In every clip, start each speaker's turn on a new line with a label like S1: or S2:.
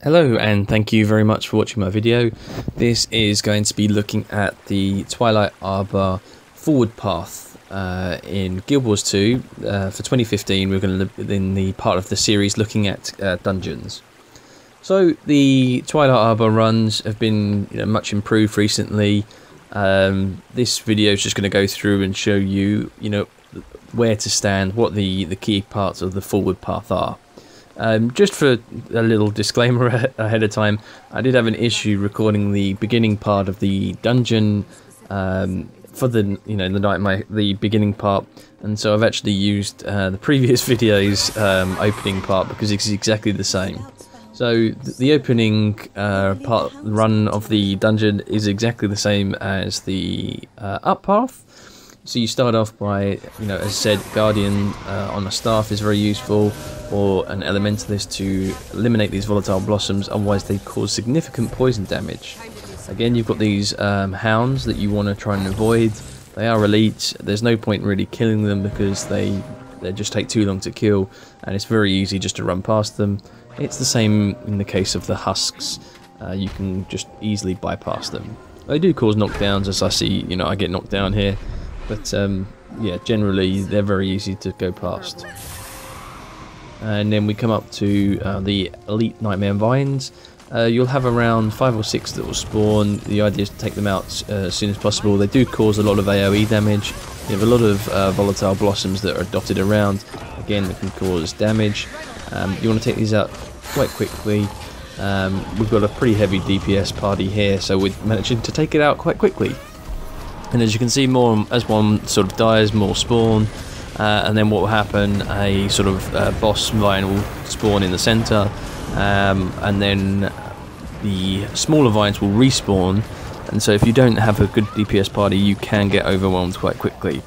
S1: Hello and thank you very much for watching my video. This is going to be looking at the Twilight Arbor forward path in Guild Wars 2 for 2015. We're going to look in the part of the series looking at dungeons. So the Twilight Arbor runs have been much improved recently. This video is just going to go through and show you where to stand, what the key parts of the forward path are. Just for a little disclaimer ahead of time, I did have an issue recording the beginning part of the dungeon for the beginning part, and so I've actually used the previous video's opening part because it's exactly the same. So the opening part run of the dungeon is exactly the same as the up path. So you start off by, as I said, Guardian on a staff is very useful, or an Elementalist to eliminate these volatile blossoms, otherwise they cause significant poison damage. Again, you've got these hounds that you want to try and avoid. They are elite, there's no point really killing them because they just take too long to kill, and it's very easy just to run past them. It's the same in the case of the husks, you can just easily bypass them. They do cause knockdowns, as I see, I get knocked down here. But yeah, generally they're very easy to go past. And then we come up to the elite nightmare vines. You'll have around 5 or 6 that will spawn. The idea is to take them out as soon as possible. They do cause a lot of AoE damage. You have a lot of volatile blossoms that are dotted around. Again, that can cause damage. You want to take these out quite quickly. We've got a pretty heavy DPS party here, so we're managing to take it out quite quickly. And as you can see, as one sort of dies, more spawn, and then what will happen, a sort of boss vine will spawn in the centre, and then the smaller vines will respawn, and so if you don't have a good DPS party, you can get overwhelmed quite quickly.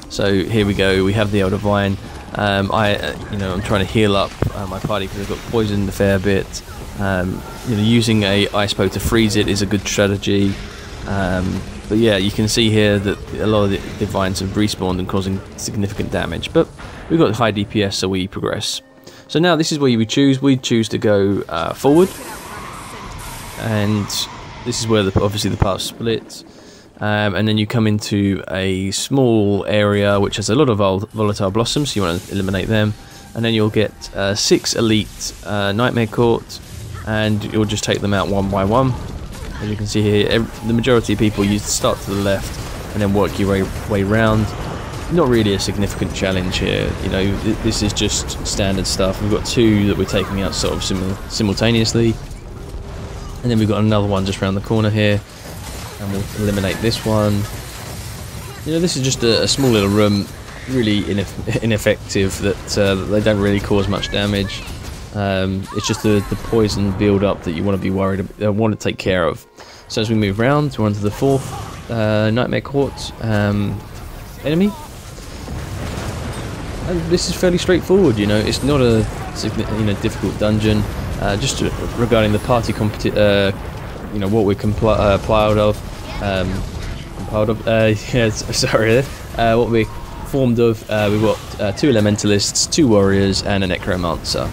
S1: So here we go, we have the elder vine. I'm trying to heal up my party because I've got poisoned a fair bit. Using a ice bow to freeze it is a good strategy. But yeah, you can see here that a lot of the vines have respawned and causing significant damage. But we've got high DPS, so we progress. So now this is where we choose. We choose to go forward, and this is where obviously the path splits. And then you come into a small area which has a lot of volatile blossoms, so you want to eliminate them. And then you'll get 6 elite nightmare court, and you'll just take them out one by one. As you can see here, the majority of people you start to the left and then work your way round. Not really a significant challenge here, this is just standard stuff. We've got 2 that we're taking out sort of simultaneously, and then we've got another one just around the corner here, and we'll eliminate this one. This is just a small little room, really ineffective, that they don't really cause much damage. It's just the poison build up that you want to be want to take care of. So as we move around, we're on to the 4th nightmare court enemy. And this is fairly straightforward. It's not a difficult dungeon. Just regarding the party what we're compiled of. Yes, sorry. What we're formed of. We've got 2 elementalists, 2 warriors, and a necromancer.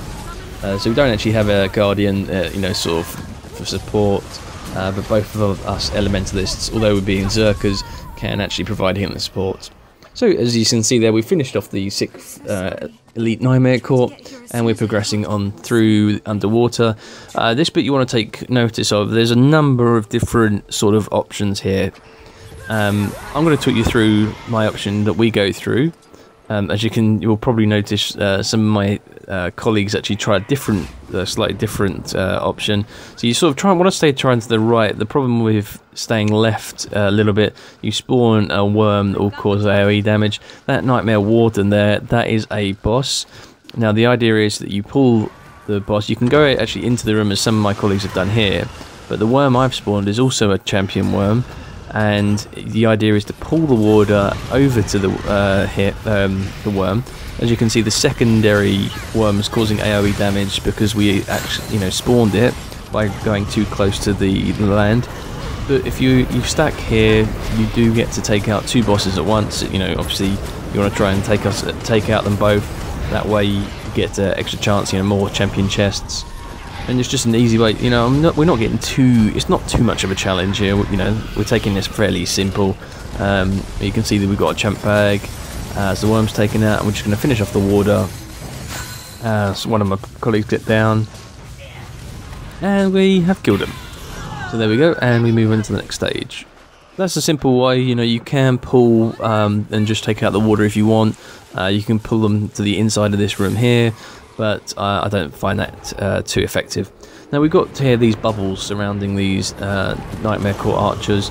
S1: So we don't actually have a guardian, sort of for support, but both of us elementalists, although we're being Zerkers, can actually provide healing support. So as you can see there, we finished off the 6th elite nightmare court, and we're progressing on through underwater. This bit you want to take notice of. There's a number of different sort of options here. I'm going to talk you through my option that we go through. As you'll probably notice, some of my colleagues actually try a slightly different option. So you sort of want to stay trying to the right. The problem with staying left a little bit, you spawn a worm that will cause AoE damage. That Nightmare Warden there, that is a boss. Now the idea is that you pull the boss. You can go actually into the room as some of my colleagues have done here, but the worm I've spawned is also a champion worm. And the idea is to pull the warder over to the worm. As you can see, the secondary worm is causing AoE damage because we actually, spawned it by going too close to the land. But if you stack here, you do get to take out 2 bosses at once. Obviously you want to try and take out them both. That way you get extra chance, more champion chests. and it's just an easy way. You know, we're not getting too. It's not too much of a challenge here. You know, we're taking this fairly simple. You can see that we've got a champ bag. So the worm's taken out, and we're just going to finish off the water. So one of my colleagues get down, and we have killed him. So there we go, and we move on to the next stage. That's a simple way. You know, you can pull and just take out the water if you want. You can pull them to the inside of this room here, but I don't find that too effective. Now we've got here these bubbles surrounding these Nightmare Court archers.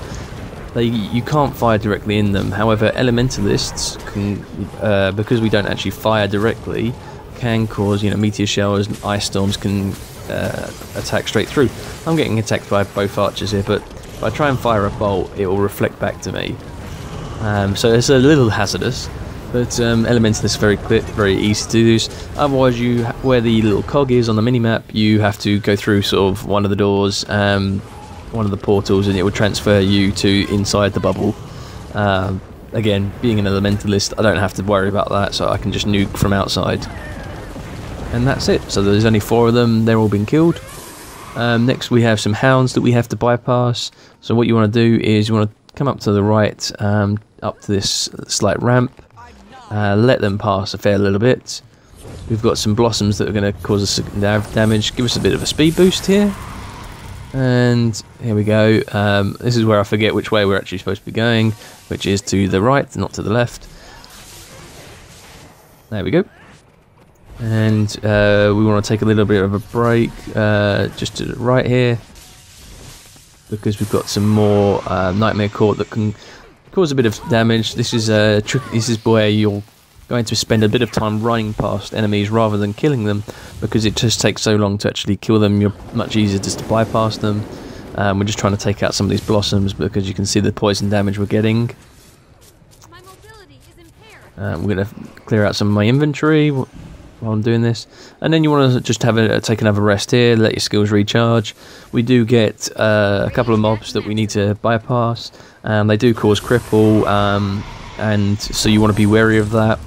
S1: You can't fire directly in them. However, elementalists can, because we don't actually fire directly, can cause, you know, meteor showers and ice storms can attack straight through. I'm getting attacked by both archers here, but if I try and fire a bolt, it will reflect back to me. So it's a little hazardous, but elementalists are very quick, very easy to do this. Otherwise, where the little cog is on the minimap, you have to go through sort of one of the doors, one of the portals, and it will transfer you to inside the bubble. Again, being an elementalist, I don't have to worry about that, so I can just nuke from outside. And that's it. So there's only 4 of them, they're all been killed. Next we have some hounds that we have to bypass. So what you want to do is you want to come up to the right, up to this slight ramp, let them pass a fair little bit. We've got some blossoms that are going to cause us damage, give us a bit of a speed boost here. And here we go. This is where I forget which way we're actually supposed to be going, which is to the right, not to the left. There we go. And we want to take a little bit of a break just to the right here, because we've got some more Nightmare Court that can cause a bit of damage. This is this is where you're going to spend a bit of time running past enemies rather than killing them, because it just takes so long to actually kill them. You're much easier just to bypass them. We're just trying to take out some of these blossoms because you can see the poison damage we're getting.
S2: My mobility is impaired.
S1: We're going to clear out some of my inventory while I'm doing this, and then you want to just take another rest here, let your skills recharge. We do get a couple of mobs that we need to bypass. They do cause cripple, and so you want to be wary of that.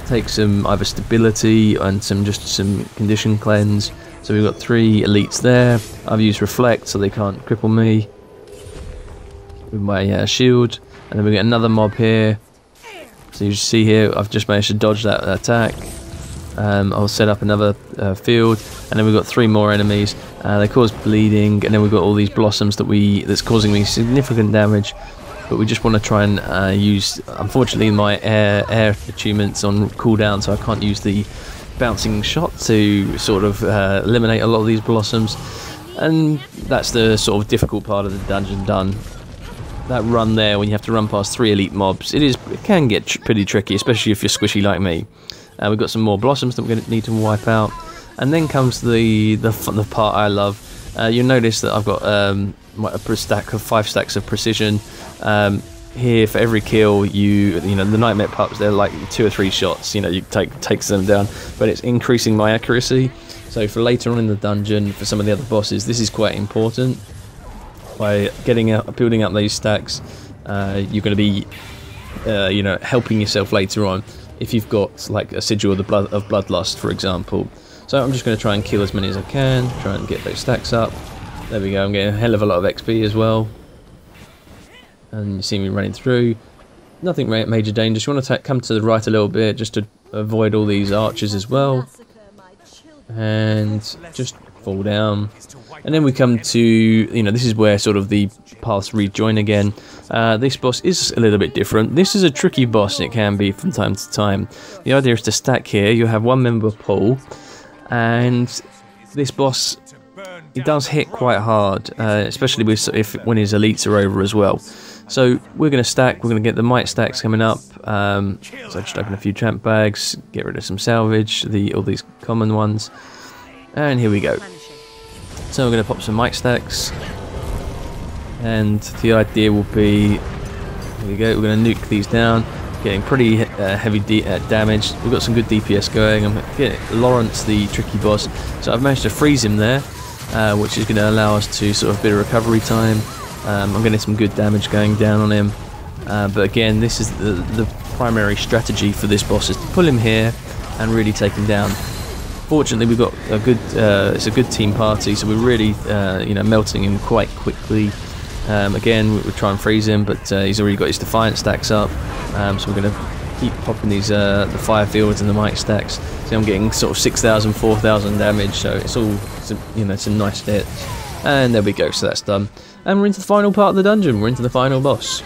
S1: Take some either stability and some condition cleanse. So we've got 3 elites there. I've used reflect so they can't cripple me with my shield, and then we get another mob here. So you see here, I've just managed to dodge that attack. I'll set up another field, and then we've got 3 more enemies. They cause bleeding, and then we've got all these blossoms that's causing me significant damage. But we just want to try and use, unfortunately, my air achievements on cooldown, so I can't use the bouncing shot to sort of eliminate a lot of these blossoms. And that's the sort of difficult part of the dungeon done. That run there, when you have to run past 3 elite mobs, it can get pretty tricky, especially if you're squishy like me. We've got some more blossoms that we're going to need to wipe out, and then comes the part I love. You'll notice that I've got a stack of 5 stacks of precision. Here, for every kill, you know the Nightmare Pups, they're like 2 or 3 shots. You know, you takes them down, but it's increasing my accuracy. So for later on in the dungeon, for some of the other bosses, this is quite important. By building up these stacks, you're going to be, you know, helping yourself later on. If you've got like a sigil of the bloodlust, for example. So I'm just going to try and kill as many as I can, try and get those stacks up. There we go, I'm getting a hell of a lot of XP as well. And you see me running through. Nothing major danger. You want to come to the right a little bit just to avoid all these archers as well. And just fall down. And then we come to, you know, this is where sort of the paths rejoin again. This boss is a little bit different. This is a tricky boss, it can be from time to time. The idea is to stack here. You have 1 member pull, and this boss, it does hit quite hard, especially when his elites are over as well. So we're going to stack. We're going to get the might stacks coming up. So I just open a few champ bags, get rid of some salvage, all these common ones, and here we go. So we're going to pop some might stacks, and the idea will be, here we go, we're going to nuke these down, getting pretty heavy damage. We've got some good DPS going. I'm getting Lawrence, the tricky boss, so I've managed to freeze him there, which is going to allow us to sort of a bit of recovery time. I'm getting some good damage going down on him, but again, this is the primary strategy for this boss, is to pull him here and really take him down. Fortunately, we've got a good. It's a good team party, so we're really, you know, melting him quite quickly. Again, we'll try and freeze him, but he's already got his Defiant stacks up. So we're going to keep popping these the fire fields and the might stacks. See, I'm getting sort of 6,000, 4,000 damage, so it's all, you know, it's a nice hit. And there we go. So that's done. And we're into the final part of the dungeon. We're into the final boss.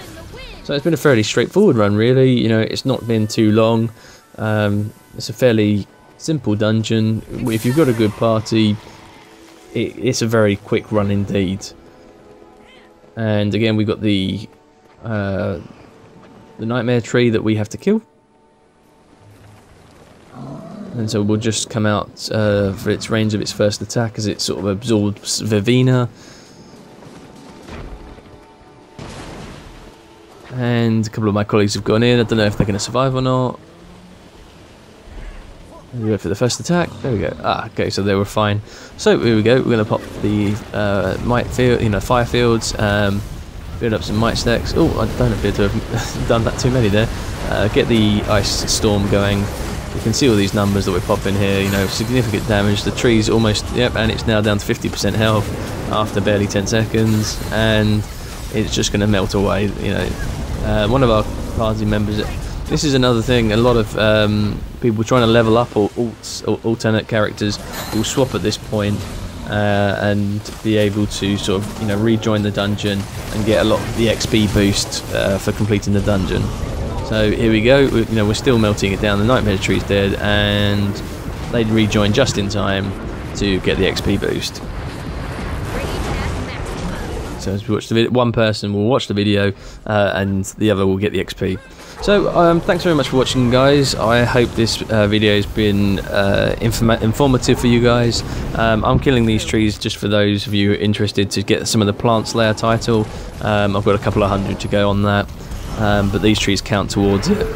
S1: So it's been a fairly straightforward run, really. You know, it's not been too long. It's a fairly simple dungeon. If you've got a good party, it's a very quick run indeed. And again, we've got the nightmare tree that we have to kill. And so we'll just come out for its range of its first attack as it sort of absorbs Vivina. And a couple of my colleagues have gone in. I don't know if they're going to survive or not. We go for the first attack. There we go. Ah, okay, so they were fine. So here we go. We're going to pop the might field, you know, fire fields. Build up some might stacks. Oh, I don't appear to have done that too many there. Get the ice storm going. You can see all these numbers that we're popping here. You know, significant damage. The tree's almost, yep, and it's now down to 50% health after barely 10 seconds, and it's just going to melt away. You know, one of our party members. This is another thing. A lot of people trying to level up or alternate characters will swap at this point and be able to sort of, you know, rejoin the dungeon and get a lot of the XP boost for completing the dungeon. So here we go. You know, we're still melting it down. The nightmare tree's dead, and they rejoin just in time to get the XP boost. So as we watch the video, one person will watch the video and the other will get the XP. So thanks very much for watching, guys. I hope this video has been informative for you guys. I'm killing these trees just for those of you interested to get some of the Plant Slayer title. I've got a couple of hundred to go on that, but these trees count towards it.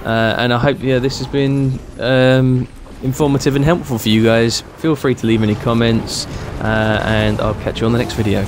S1: And I hope, yeah, this has been informative and helpful for you guys. Feel free to leave any comments, and I'll catch you on the next video.